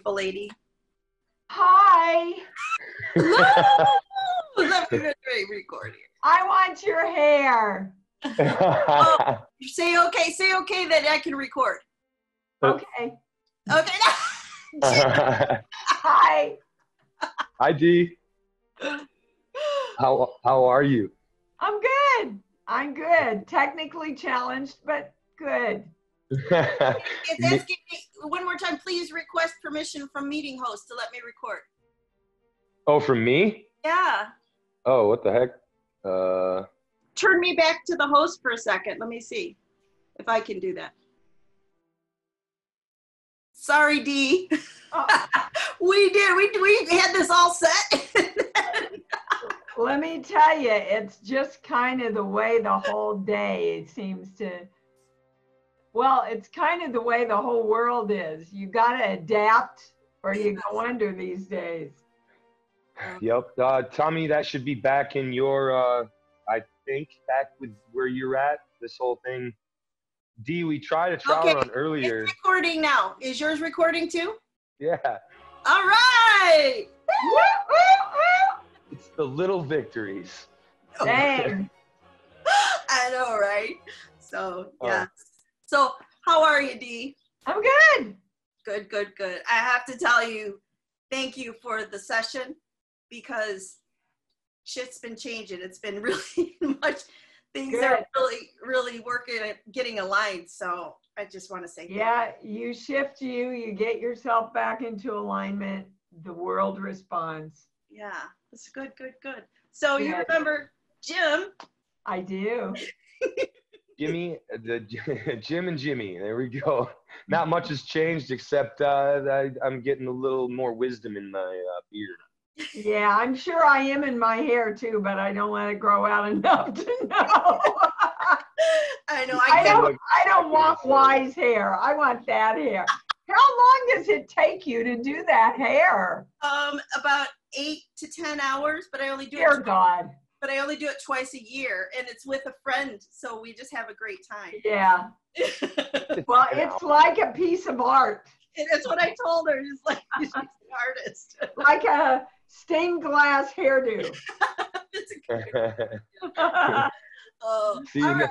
beautiful lady. Hi. That was a great recording. I want your hair. Oh, say okay that I can record. Okay. Okay. Hi. Hi, Dee. How are you? I'm good. I'm good. Technically challenged, but good. It's asking me one more time, please request permission from meeting host to let me record. Oh, from me? Yeah. Oh, what the heck? Turn me back to the host for a second. Let me see if I can do that. Sorry, Dee. Oh. We had this all set. Let me tell you, it's just kind of the way the whole day seems to, well, it's kind of the way the whole world is. You got to adapt or you go under these days. Yep. Tommy, that should be back in your, I think, back with where you're at, this whole thing. Dee, we tried a trial run earlier. It's recording now. Is yours recording too? Yeah. All right. It's the little victories. Dang. I know, right? So, yeah. So, how are you, Dee? I'm good. Good. I have to tell you, thank you for the session because shit's been changing. It's been really much. Things are really working at getting aligned. So, I just want to say yeah, you shift you get yourself back into alignment. The world responds. Yeah, that's good. So you remember Jim? I do. Jimmy, Jim and Jimmy. There we go. Not much has changed except I'm getting a little more wisdom in my beard. Yeah, I'm sure I am in my hair too, but I don't let it grow out enough to know. I know. I don't want wise hair. I want that hair. How long does it take you to do that hair? About 8 to 10 hours, but I only do Dear God. But I only do it twice a year, and it's with a friend, so we just have a great time. Yeah. Well, it's like a piece of art. And that's what I told her. It's like she's an artist. Like a stained glass hairdo. See, right.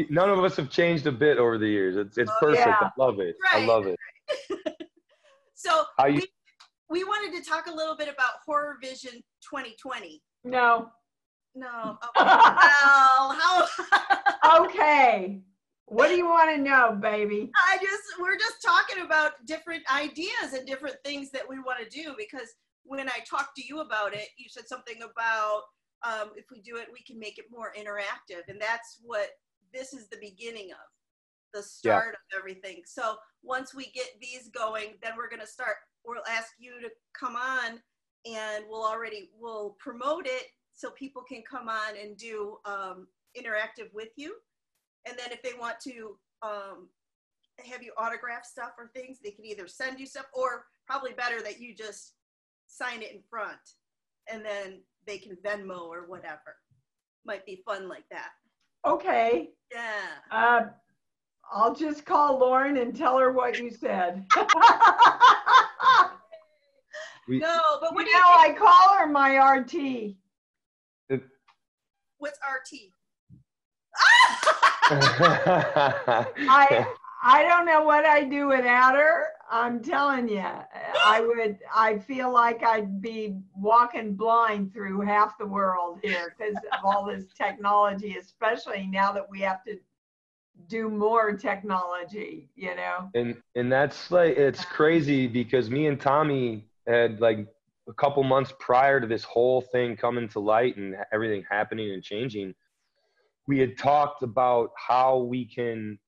None of us have changed a bit over the years. It's perfect. Yeah. I love it. Right. I love it. So we wanted to talk a little bit about Horror Vision 2020. No. Okay. Well, how? Okay. What do you want to know, baby? We're just talking about different ideas and different things that we want to do, because when I talked to you about it, you said something about if we do it, we can make it more interactive. And that's what this is the beginning of, the start of everything. So once we get these going, then we're going to start. We'll ask you to come on and we'll promote it so people can come on and do interactive with you. And then if they want to have you autograph stuff or things, they can either send you stuff, or probably better that you just sign it in front and then they can Venmo or whatever. Might be fun like that. Okay. Yeah. I'll just call Lauren and tell her what you said. No, but what do you know? I call her my RT. What's RT? I don't know what I'd do without her. I'm telling you, I feel like I'd be walking blind through half the world here because of all this technology, especially now that we have to do more technology, you know? And that's like, it's crazy because me and Tommy had like a couple months prior to this whole thing coming to light and everything happening and changing, we had talked about how we can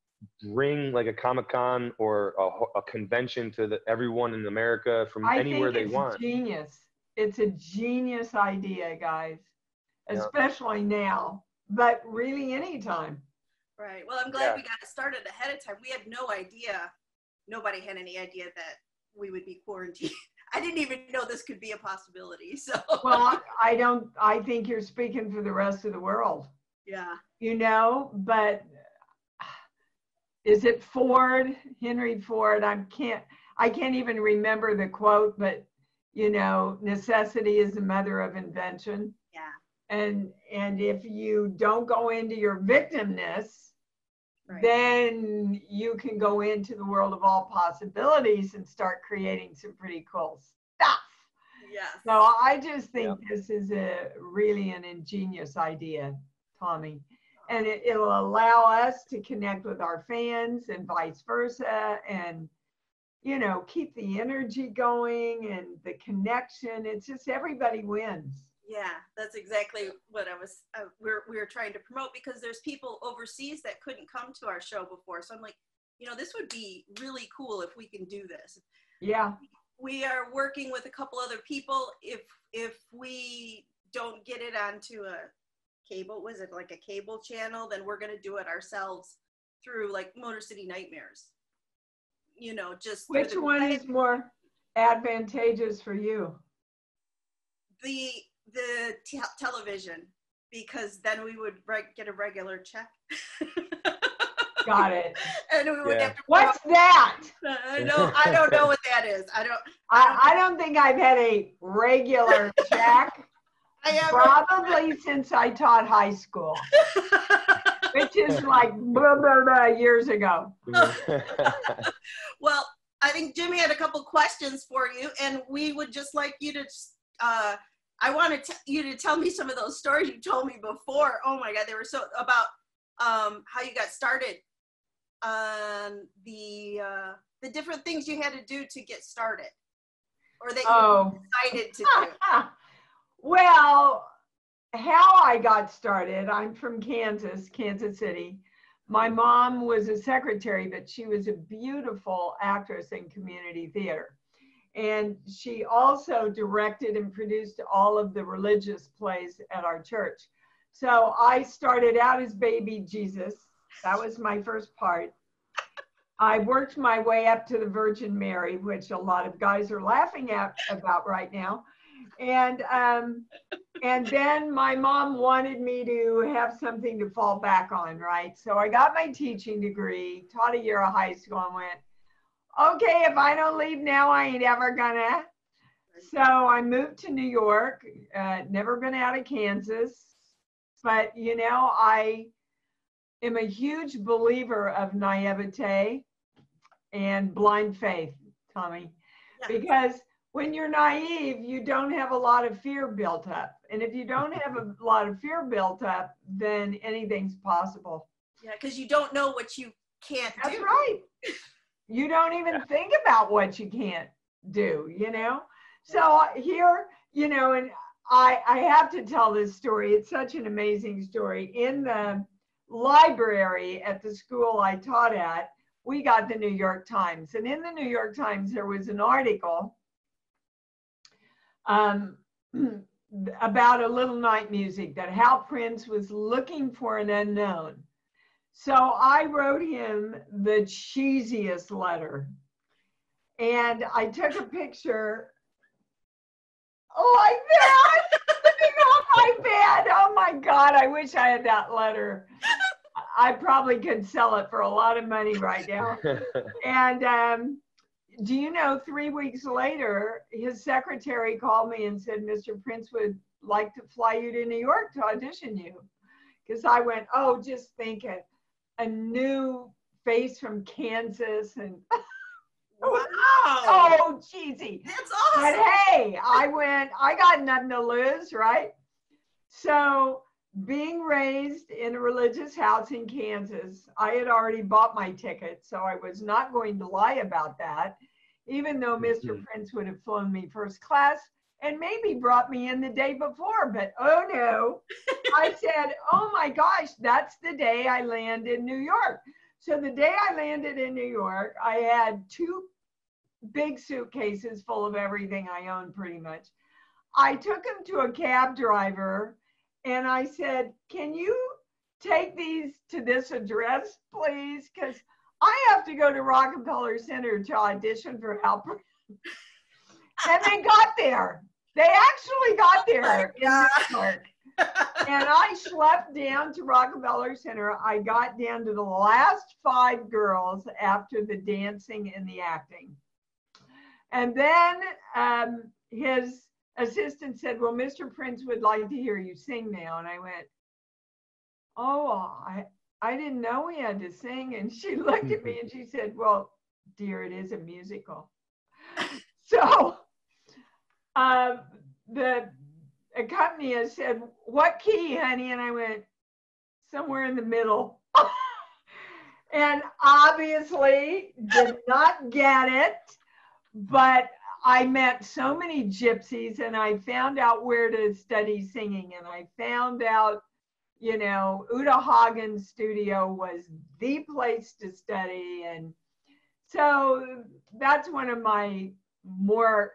bring like a Comic-Con or a convention to everyone in America from anywhere they want. Genius. It's a genius idea, guys, especially now, but really anytime. Right. Well, I'm glad we got it started ahead of time. We had no idea. Nobody had any idea that we would be quarantined. I didn't even know this could be a possibility. So. Well, I think you're speaking for the rest of the world. Yeah. You know, but is it Ford, Henry Ford? I can't even remember the quote, but you know, necessity is the mother of invention. Yeah. And if you don't go into your victimness, Right. then you can go into the world of all possibilities and start creating some pretty cool stuff. Yes. So I just think this is really an ingenious idea, Tommy. And it'll allow us to connect with our fans and vice versa, and you know, keep the energy going and the connection. It's just everybody wins. Yeah, that's exactly what we were trying to promote, because there's people overseas that couldn't come to our show before. So I'm like, you know, this would be really cool if we can do this. Yeah. We are working with a couple other people. If we don't get it onto a cable, was it like a cable channel, then we're going to do it ourselves through like Motor City Nightmares. You know, just which one is more advantageous for you? The television, because then we would get a regular check. Got it. And we would have to. What's that? I don't know what that is. I don't think I've had a regular check. Probably since I taught high school, which is like blah, blah, blah, years ago. Well, I think Jimmy had a couple questions for you, and we would just like you to, I wanted you to tell me some of those stories you told me before. Oh my God, they were so, about how you got started on the different things you had to do to get started, or that you decided to do. Well, how I got started, I'm from Kansas City. My mom was a secretary, but she was a beautiful actress in community theater. And she also directed and produced all of the religious plays at our church. So I started out as baby Jesus. That was my first part. I worked my way up to the Virgin Mary, which a lot of guys are laughing about right now. And then my mom wanted me to have something to fall back on, right? So I got my teaching degree, taught a year of high school, and went, okay, if I don't leave now, I ain't ever gonna. So I moved to New York, never been out of Kansas, but you know, I am a huge believer of naivete and blind faith, Tommy, because when you're naive, you don't have a lot of fear built up. And if you don't have a lot of fear built up, then anything's possible. Yeah, because you don't know what you can't do. That's right. You don't even think about what you can't do, you know? So here, you know, and I have to tell this story. It's such an amazing story. In the library at the school I taught at, we got the New York Times. And in the New York Times, there was an article about a little night music, that how Prince was looking for an unknown. So I wrote him the cheesiest letter, and I took a picture like that sitting on my bed. Oh my God, I wish I had that letter. I probably could sell it for a lot of money right now. And do you know, 3 weeks later, his secretary called me and said, Mr. Prince would like to fly you to New York to audition you. Because I went, oh, just think it, a new face from Kansas. And wow. Oh, cheesy. That's awesome. But hey, I got nothing to lose, right? So being raised in a religious house in Kansas, I had already bought my ticket, so I was not going to lie about that, even though Mr. Prince would have flown me first class and maybe brought me in the day before. But oh no, I said, oh my gosh, that's the day I land in New York. So the day I landed in New York, I had 2 big suitcases full of everything I owned pretty much. I took him to a cab driver and I said, can you take these to this address, please? Because I have to go to Rockefeller Center to audition for Helper. And they got there. They actually got there in New York. And I schlepped down to Rockefeller Center. I got down to the last 5 girls after the dancing and the acting. And then his assistant said, well, Mr. Prince would like to hear you sing now. And I went, oh, I didn't know we had to sing. And she looked at me and she said, well, dear, it is a musical. So the accompanist said, what key, honey? And I went, somewhere in the middle. And obviously did not get it, but I met so many gypsies and I found out where to study singing, and I found out, you know, Uta Hagen's studio was the place to study. And so that's one of my more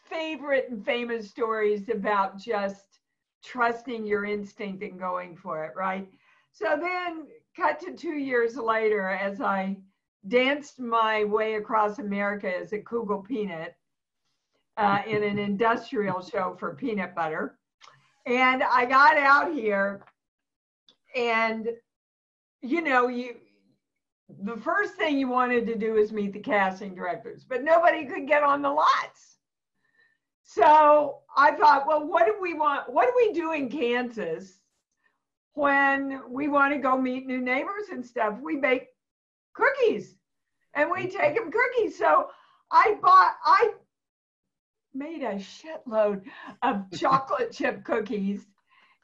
favorite and famous stories about just trusting your instinct and going for it, right? So then cut to 2 years later, as I danced my way across America as a Kugel peanut in an industrial show for peanut butter. And I got out here and, you know, the first thing you wanted to do is meet the casting directors, but nobody could get on the lots. So I thought, well, what do we do in Kansas when we want to go meet new neighbors and stuff? We bake cookies and we take them cookies. So I made a shitload of chocolate chip cookies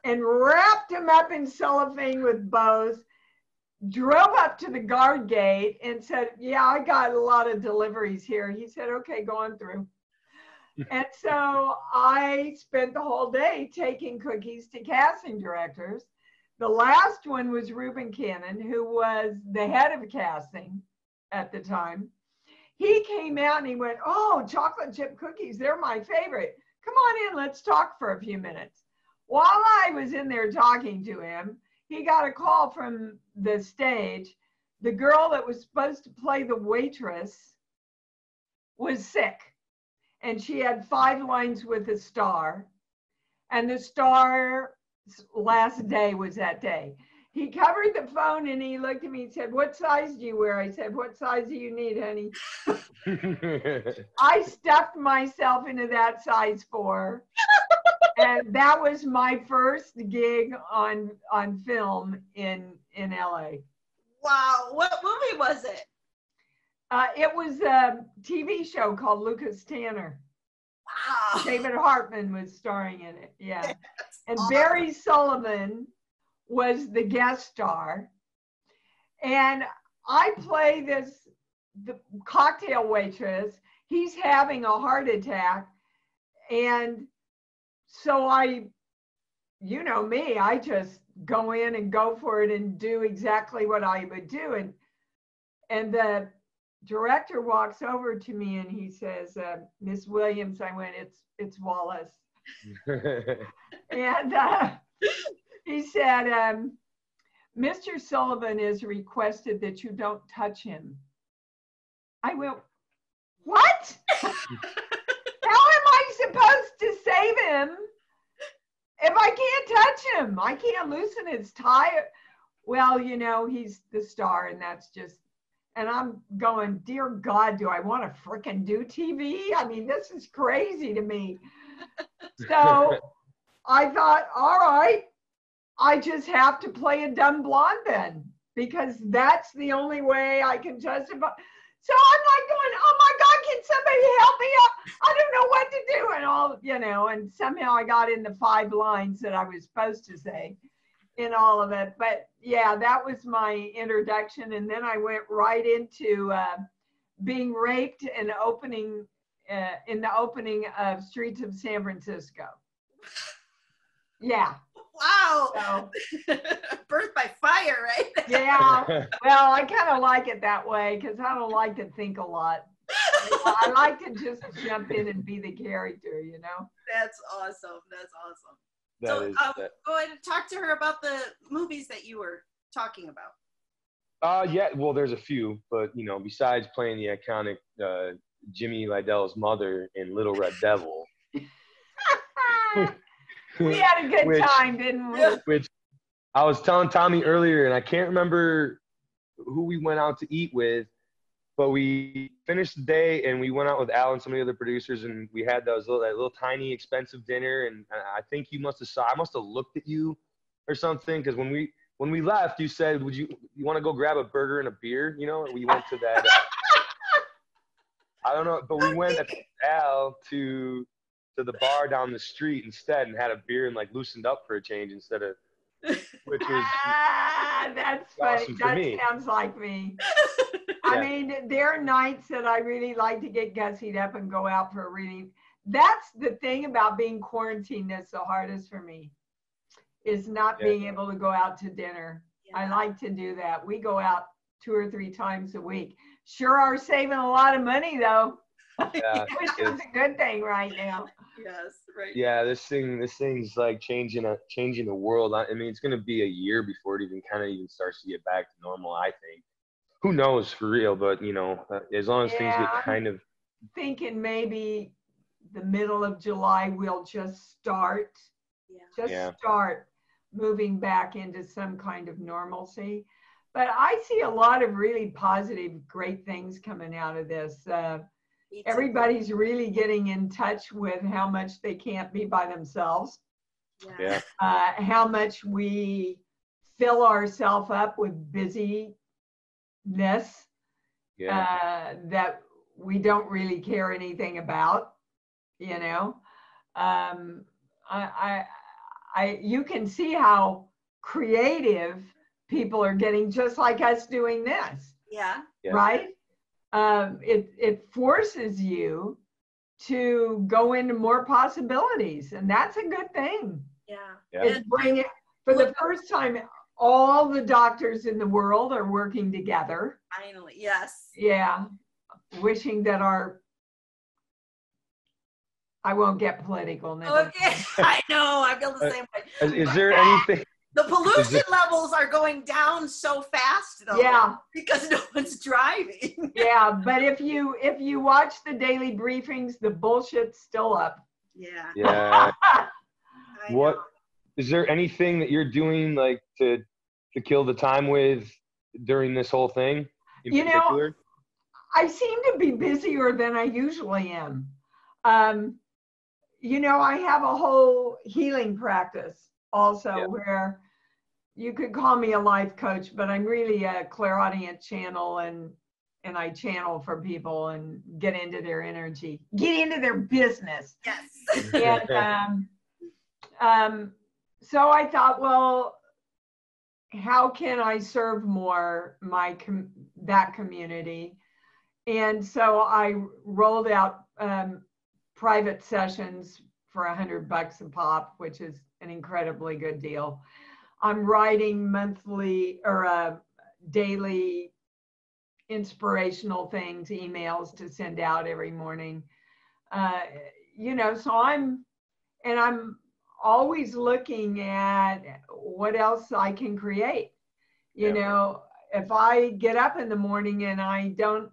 and wrapped them up in cellophane with bows, drove up to the guard gate and said, yeah, I got a lot of deliveries here. He said, okay, go on through. And so I spent the whole day taking cookies to casting directors. The last one was Reuben Cannon, who was the head of casting at the time. He came out and he went, oh, chocolate chip cookies, they're my favorite. Come on in, let's talk for a few minutes. While I was in there talking to him, he got a call from the stage. The girl that was supposed to play the waitress was sick. And she had 5 lines with a star. And the star's last day was that day. He covered the phone and he looked at me and said, what size do you wear? I said, what size do you need, honey? I stuffed myself into that size 4. And that was my first gig on film in LA. Wow. What movie was it? It was a TV show called Lucas Tanner. Wow. David Hartman was starring in it. Yeah. That's And awesome. Barry Sullivan was the guest star. And I play the cocktail waitress. He's having a heart attack. And so you know me, I just go in and go for it and do exactly what I would do. And the director walks over to me and he says, Miss Williams. I went, it's Wallace. And he said, Mr. Sullivan has requested that you don't touch him. I went, what? How am I supposed to save him if I can't touch him? I can't loosen his tie. Well, you know, he's the star and that's just, and I'm going, dear God, do I want to frickin' do TV? I mean, this is crazy to me. So I thought, all right, I just have to play a dumb blonde then, because that's the only way I can justify. So I'm like going, oh my God, can somebody help me? I don't know what to do. And all, you know, and somehow I got in the 5 lines that I was supposed to say in all of it. But yeah, that was my introduction. And then I went right into being raped and opening in the opening of Streets of San Francisco. Yeah. Wow. So, birth by fire, right? yeah. Well, I kind of like it that way because I don't like to think a lot. I like to just jump in and be the character, you know? That's awesome. That's awesome. Go ahead and talk to her about the movies that you were talking about. Yeah, well, there's a few, but, you know, besides playing the iconic Jimmy Lidell's mother in Little Red Devil. We had a good time, didn't we? Which I was telling Tommy earlier, and I can't remember who we went out to eat with, But we finished the day and we went out with Al and some of the other producers, and we had that little tiny expensive dinner. And I think you must have I must have looked at you or something, because when we left, you said, you want to go grab a burger and a beer? You know, we went to that. I don't know, but we went with Al to the bar down the street instead and had a beer and like loosened up for a change instead of, which was that's awesome funny. for That sounds like me. Yeah. I mean, there are nights that I really like to get gussied up and go out for a really, that's the thing about being quarantined that's the hardest for me, is not being able to go out to dinner. Yeah. I like to do that. We go out 2 or 3 times a week. Sure are saving a lot of money though, Yeah. which is a good thing right now. Yes, right. Yeah, this thing's like changing the world. I mean, it's going to be a year before it even starts to get back to normal, I think. Who knows for real, but you know, as long as things get kind of. Thinking maybe the middle of July we'll just start moving back into some kind of normalcy. But I see a lot of really positive, great things coming out of this. Everybody's really getting in touch with how much they can't be by themselves. Yeah. How much we fill ourselves up with busyness. That we don't really care anything about, you know. You can see how creative people are getting, just like us doing this. Yeah. Right? It forces you to go into more possibilities, and that's a good thing. Yeah. It's bringing, for the first time, all the doctors in the world are working together. Finally, yes. Yeah. Wishing that I won't get political now. Okay, I know, I feel the same way. Is there anything? The pollution levels are going down so fast though. Yeah. Because no one's driving. Yeah, but if you watch the daily briefings, the bullshit's still up. Yeah. Yeah. What is there anything that you're doing like to kill the time with during this whole thing in particular? Know, I seem to be busier than I usually am. You know, I have a whole healing practice also where you could call me a life coach, but I'm really a clairaudient channel, and I channel for people and get into their energy, get into their business. Yes. And so I thought, well, how can I serve more that community? And so I rolled out private sessions for $100 a pop, which is an incredibly good deal. I'm writing monthly or daily inspirational things, emails to send out every morning. You know, so I'm always looking at what else I can create. You know, if I get up in the morning and I don't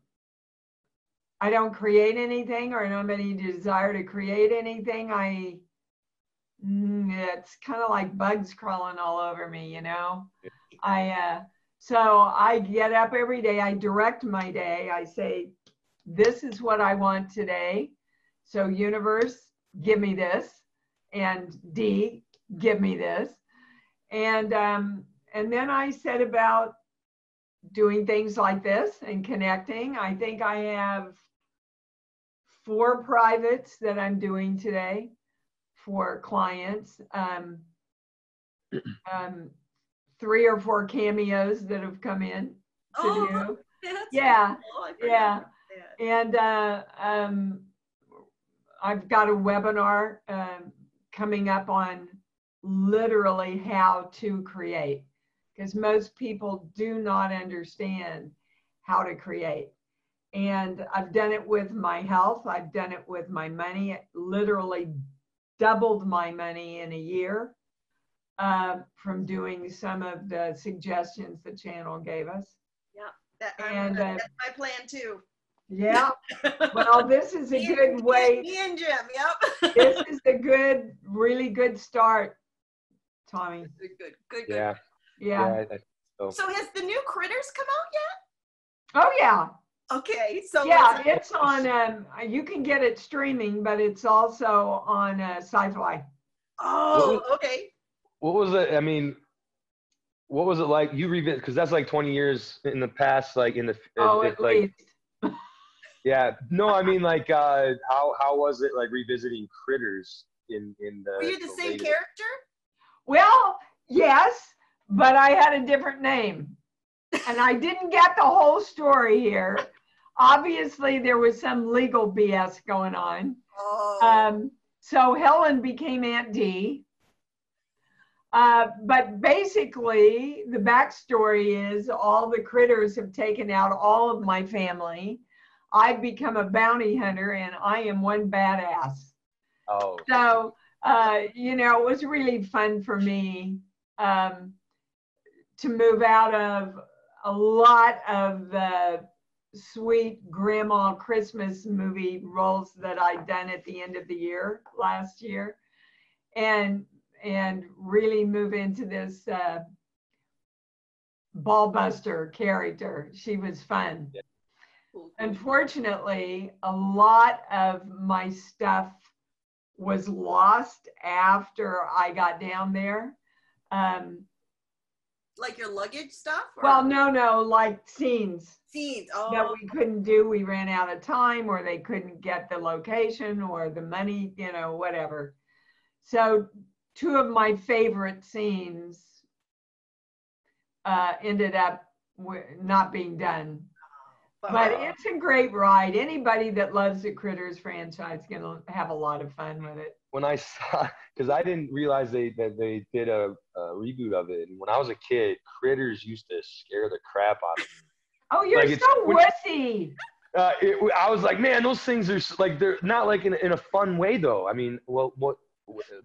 create anything, or I don't have any desire to create anything, it's kind of like bugs crawling all over me, you know. So I get up every day, I direct my day, I say, this is what I want today. So universe, give me this, and D, give me this. And then I set about doing things like this and connecting. I think I have 4 privates that I'm doing today for clients, 3 or 4 cameos that have come in to do. Yeah, yeah. And I've got a webinar coming up on literally how to create, because most people do not understand how to create. And I've done it with my health. I've done it with my money. It literally doubled my money in a year from doing some of the suggestions the channel gave us. Yeah, and that's my plan too. Yeah. Well, this is a good way. Me and Jim, yep. This is a good, really good start, Tommy. Good. Yeah. So has the new Critters come out yet? Oh, yeah. Okay, so Yeah, it's on, you can get it streaming, but it's also on Sci-Fi. Oh, okay. What was it? I mean, what was it like? You revisit, because that's like 20 years in the past, like in the, At like, least. yeah. No, I mean, like, how was it like revisiting Critters in the? Were you the same later- character? Well, yes, but I had a different name. And I didn't get the whole story here. Obviously, there was some legal BS going on. Oh. So Helen became Aunt Dee. But basically, the backstory is all the critters have taken out all of my family. I've become a bounty hunter, and I am one badass. Oh. So, you know, it was really fun for me to move out of a lot of the sweet grandma Christmas movie roles that I'd done at the end of the year last year, and really move into this ballbuster character. She was fun. Yeah. Unfortunately, a lot of my stuff was lost after I got down there. Like your luggage stuff? Or? Well, no, like scenes Scenes. that Oh. we couldn't do. We ran out of time, or they couldn't get the location or the money, you know, whatever. So 2 of my favorite scenes ended up not being done. But it's a great ride. Anybody that loves the Critters franchise is going to have a lot of fun with it. When I saw, because I didn't realize that they did a reboot of it. And when I was a kid, Critters used to scare the crap out of me. Oh, you're Like, so wussy. I was like, man, those things are like, they're not like in a fun way though. I mean, well,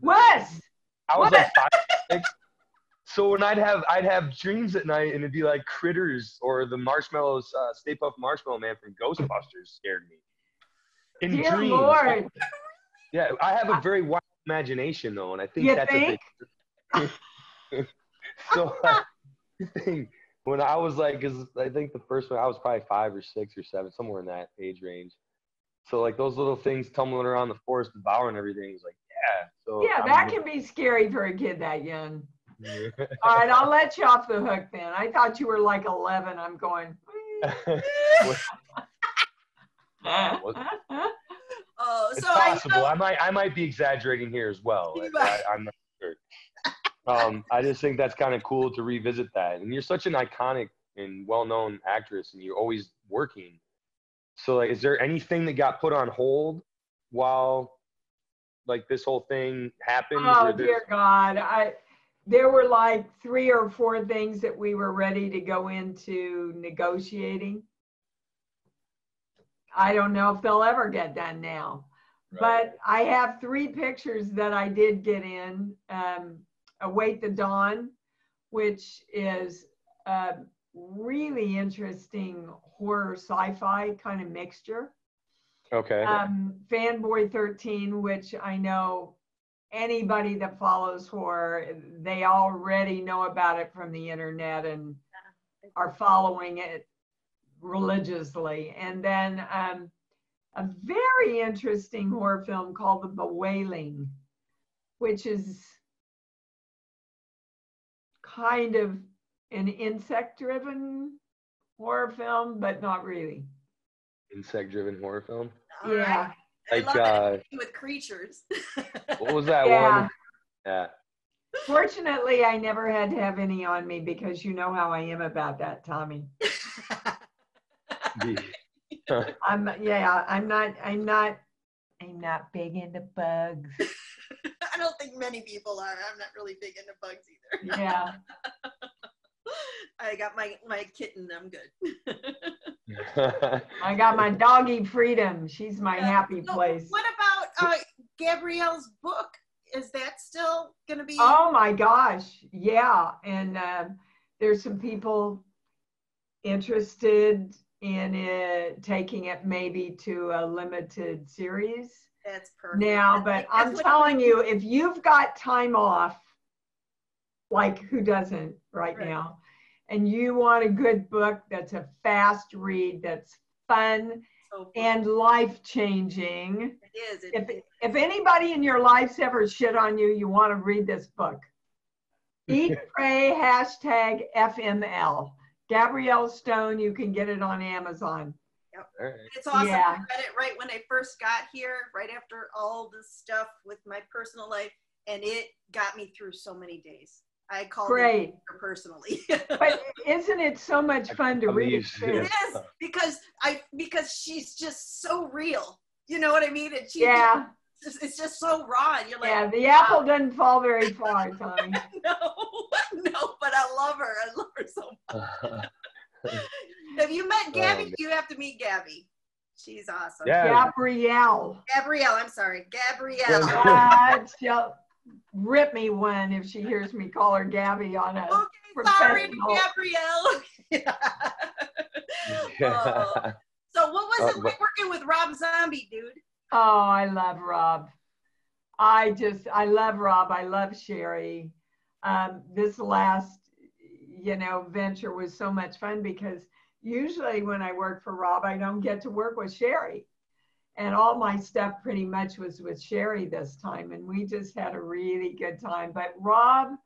Wuss. I was like 5, 6. So when I'd have dreams at night, and it'd be like Critters or the Marshmallows, Stay Puft Marshmallow Man from Ghostbusters scared me. In Dear dreams. Lord. Yeah, I have a very wild imagination though, and I think You that's think? a big. So the thing when I was like, because I think the first one I was probably 5 or 6 or 7, somewhere in that age range. So like those little things tumbling around the forest, devouring everything was like, yeah. So Yeah, that can be scary for a kid that young. All right, I'll let you off the hook then. I thought you were like 11. I'm going. Oh, It's so possible. I might be exaggerating here as well. I'm not sure. I just think that's kind of cool to revisit that. And you're such an iconic and well-known actress, and you're always working. So, like, is there anything that got put on hold while, like, this whole thing happened? Oh, dear God. There were like 3 or 4 things that we were ready to go into negotiating. I don't know if they'll ever get done now. Right. But I have 3 pictures that I did get in. Await the Dawn, which is a really interesting horror sci-fi kind of mixture. Okay. Fanboy 13, which I know anybody that follows horror, they already know about it from the internet and are following it religiously. And then a very interesting horror film called The Bewailing, which is kind of an insect-driven horror film, but not really. Insect-driven horror film? Yeah. Like, I love it with creatures. What was that one? Yeah. Fortunately, I never had to have any on me because you know how I am about that, Tommy. I'm not big into bugs. I don't think many people are. I'm not really big into bugs either. Yeah. I got my kitten. I'm good. I got my doggy Freedom. She's my happy place. What about Gabrielle's book? Is that still going to be? Oh my gosh. Yeah. And there's some people interested in it, taking it maybe to a limited series. That's perfect. Now, but I'm telling you, if you've got time off, like who doesn't right now, and you want a good book that's a fast read, that's fun, So and life-changing. it is. If anybody in your life's ever shit on you, you want to read this book. Eat, Pray, #FML. Gabrielle Stone, you can get it on Amazon. Yep. All right. It's awesome. Yeah. I read it right when I first got here, right after all this stuff with my personal life, and it got me through so many days. I called Great. her personally. But isn't it so much fun to read? It is, because she's just so real. You know what I mean? And Yeah. it's just so raw. And you're like, Yeah, the apple doesn't fall very far, Tommy. No, but I love her. I love her so much. Have you met Gabby? You have to meet Gabby. She's awesome. Yeah. Gabrielle. I'm sorry. Gabrielle. She'll rip me one if she hears me call her Gabby on a Okay, sorry, professional. Gabrielle. So what was it like working with Rob Zombie, dude? Oh, I love Rob. I love Rob. I love Sherry. This last, venture was so much fun because usually when I work for Rob, I don't get to work with Sherry. And all my stuff pretty much was with Sherry this time. And we just had a really good time. But Rob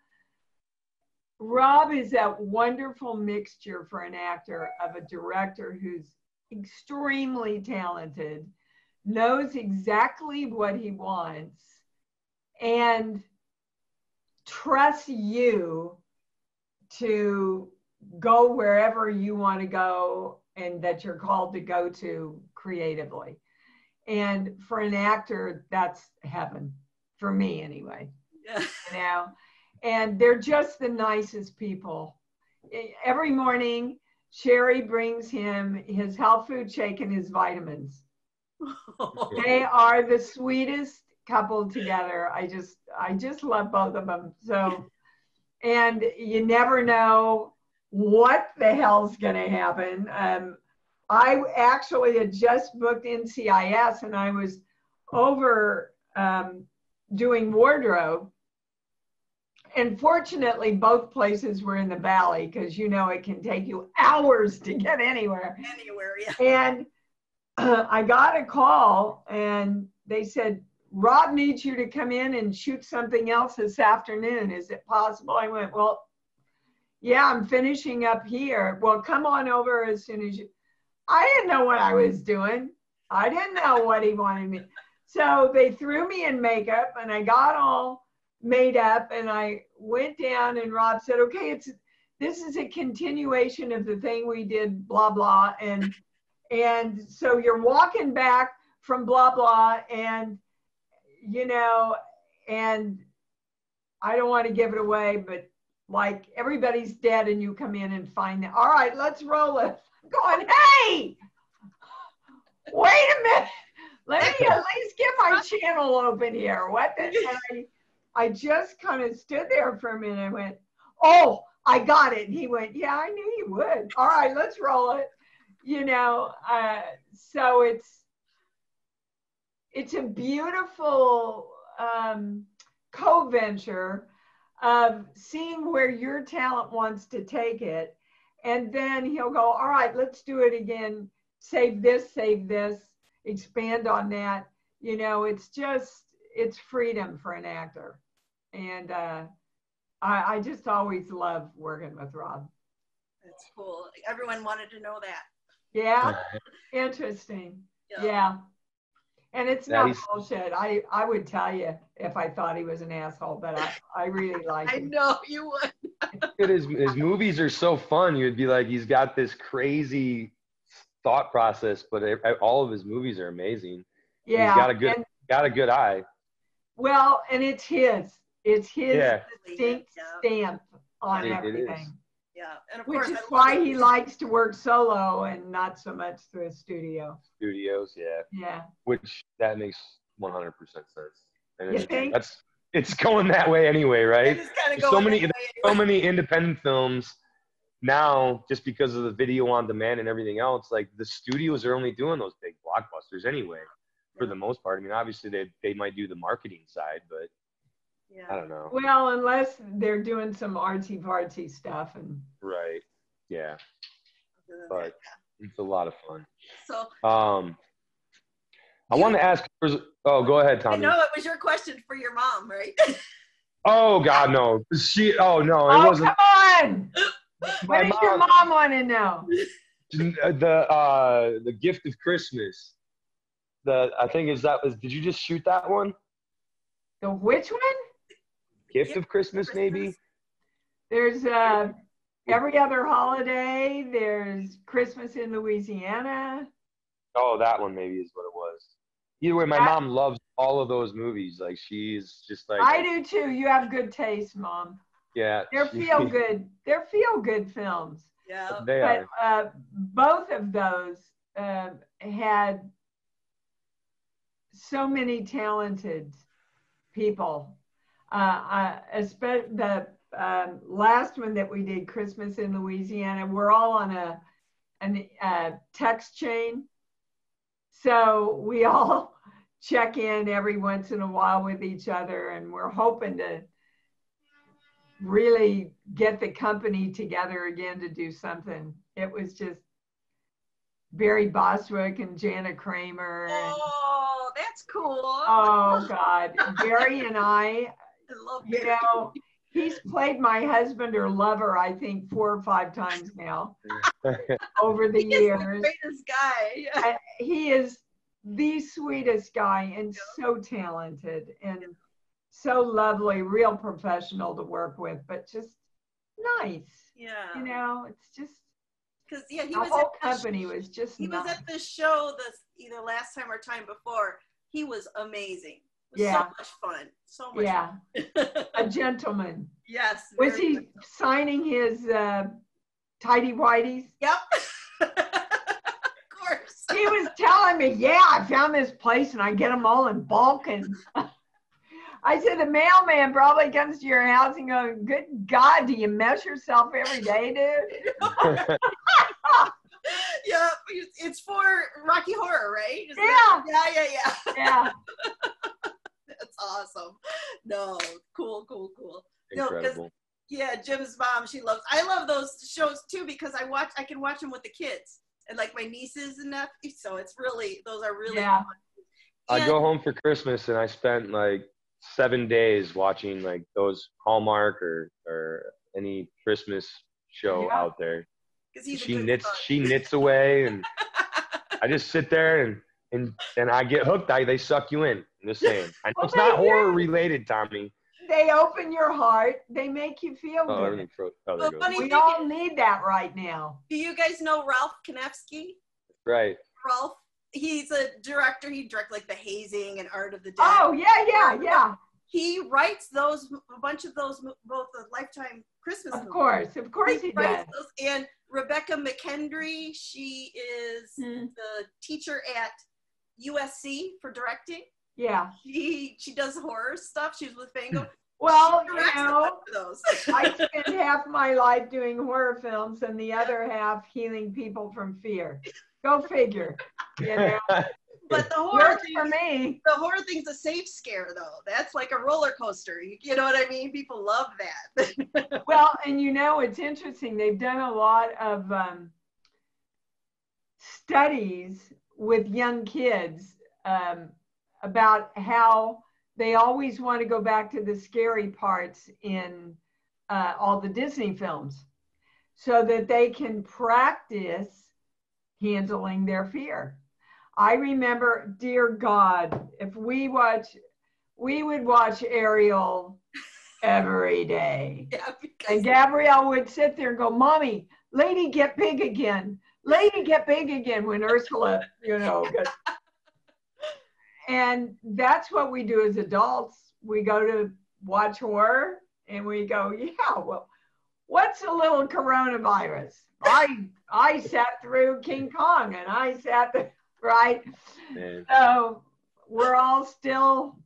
is that wonderful mixture for an actor of a director who's extremely talented, knows exactly what he wants, and trusts you to go wherever you want to go and that you're called to go to creatively. And for an actor, that's heaven, for me anyway. Yeah. And they're just the nicest people. Every morning, Sherry brings him his health food shake and his vitamins. They are the sweetest couple together. I just love both of them. So, and you never know what the hell's gonna happen. I actually had just booked NCIS and I was over doing wardrobe. And fortunately, both places were in the valley because it can take you hours to get anywhere. Yeah. And I got a call and they said, Rob needs you to come in and shoot something else this afternoon. Is it possible? I went, well, yeah, I'm finishing up here. Well, come on over as soon as you. I didn't know what I was doing. I didn't know what he wanted me. So they threw me in makeup and I got all made up and I went down and Rob said, okay, this is a continuation of the thing we did, blah, blah. And so you're walking back from blah, blah. And, and I don't want to give it away, but like everybody's dead and you come in and find them. All right, let's roll it. I'm going, hey, wait a minute. Let me at least get my channel open here. What the? I just kind of stood there for a minute and went, oh, I got it. And he went, yeah, I knew you would. All right, let's roll it. So it's a beautiful co-venture of seeing where your talent wants to take it. And then he'll go, all right, let's do it again. Save this, expand on that. It's freedom for an actor. And I just always love working with Rob. That's cool. Everyone wanted to know that. Yeah, interesting. Yeah. And it's not bullshit. I would tell you if I thought he was an asshole, but I really like him. I know you would. His movies are so fun. You'd be like, he's got this crazy thought process, but all of his movies are amazing. Yeah. He's got a good eye. Well, and it's his distinct stamp on everything. Yeah, and of which course, is why he likes to work solo and not so much through a studio. Studios, yeah. Yeah. Which that makes 100% sense. And you think? It's going that way anyway, right? It is kind of going so many independent films now, just because of the video on demand and everything else. Like the studios are only doing those big blockbusters anyway, for the most part. I mean, obviously they might do the marketing side, but yeah. I don't know. Well, unless they're doing some artsy-fartsy stuff. And right. Yeah. But It's a lot of fun. So I want to ask. Oh, go ahead, Tommy. I know it was your question for your mom, right? Oh God, no. Oh no, it wasn't. Come on. What does your mom want to know? The gift of Christmas. I think did you just shoot that one? The which one? Gift of Christmas, maybe? There's every other holiday. There's Christmas in Louisiana. Oh, that one maybe is what it was. Either way, my mom loves all of those movies. Like, she's just like. I do too. You have good taste, Mom. Yeah. They're feel good. They're feel good films. Yeah. They are. Both of those had so many talented people. Especially the last one that we did, Christmas in Louisiana, we're all on a text chain. So we all check in every once in a while with each other, and we're hoping to really get the company together again to do something. It was just Barry Bostwick and Jana Kramer. Oh, that's cool. Oh God, Barry and I love you Barry. know, he's played my husband or lover, I think, 4 or 5 times now over the years. He's the greatest guy. He is the sweetest guy and so talented and so lovely, real professional to work with, but just nice. Yeah. You know, it's just because he the was whole company was just he nice. was at this show either last time or time before. He was amazing. It was Yeah. so much fun. So much Yeah. fun. A gentleman. Yes. Was very he good. signing his tidy whities? Yep. Of course. He was telling me, yeah, I found this place and I get them all in bulk. And I said, the mailman probably comes to your house and goes, good God, do you mess yourself every day, dude? Yeah, it's for Rocky Horror, right? Yeah. Yeah. That's awesome. No, cool. Incredible. No, Jim's mom, I love those shows too because I can watch them with the kids and like my nieces and nephews. So those are really fun. I go home for Christmas and I spent like 7 days watching like those Hallmark or any Christmas show out there. She knits away and I just sit there and I get hooked. They suck you in. I'm just saying. I know it's not horror related, Tommy. They open your heart. They make you feel good. We all need that right now. Do you guys know Ralph Kanefsky? Right. Ralph, he's a director. He directed like The Hazing and Art of the Dead. Oh, yeah. He writes a bunch of those, both the Lifetime Christmas movies. Of course he does. Those. And Rebecca McKendry, she is the teacher at USC for directing. Yeah. She does horror stuff. She's with Fango. Well, I spend half my life doing horror films and the other half healing people from fear. Go figure. You know? But the horror works for me. The horror thing's a safe scare, though. That's like a roller coaster. You know what I mean? People love that. Well, and you know, it's interesting. They've done a lot of studies with young kids about how they always want to go back to the scary parts in all the Disney films so that they can practice handling their fear. I remember, dear God, if we would watch Ariel every day. Yeah, and Gabrielle would sit there and go, Mommy, lady, get big again. Lady, get big again when Ursula, and that's what we do as adults. We go to watch horror and we go, yeah, well, what's a little coronavirus? I sat through King Kong and I sat there. Right. Man. So we're all still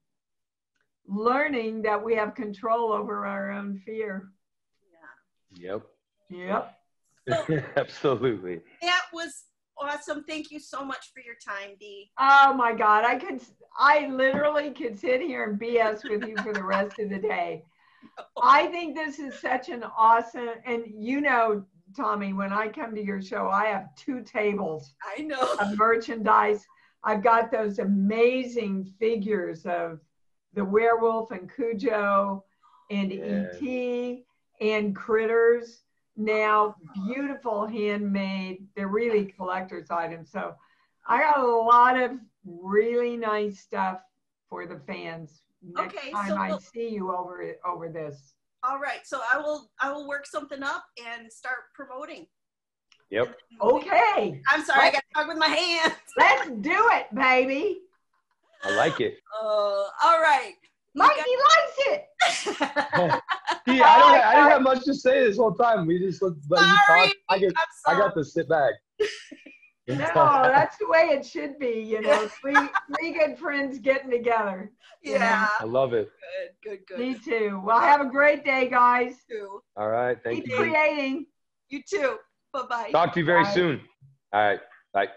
learning that we have control over our own fear. Yeah. Yep. So, absolutely. That was awesome. Thank you so much for your time, Dee. Oh my God. I literally could sit here and BS with you for the rest of the day. I think this is such an awesome, and Tommy, when I come to your show, I have 2 tables I know. of merchandise. I've got those amazing figures of the werewolf and Cujo and E.T. and Critters. Now, beautiful handmade. They're really collector's items. So I got a lot of really nice stuff for the fans next time I see you over this. All right, so I will work something up and start promoting. Yep. Okay. I'm sorry, I got to talk with my hands. Let's do it, baby. I like it. All right. Mikey likes it. Yeah, I didn't have much to say this whole time. We just let you talk. I got to sit back. No, that's the way it should be. You know, three good friends getting together. Yeah. I love it. Good. Me too. Well, have a great day, guys. You too. All right. Thank you. Keep creating. You too. Bye-bye. Talk to you very soon. All right. Bye.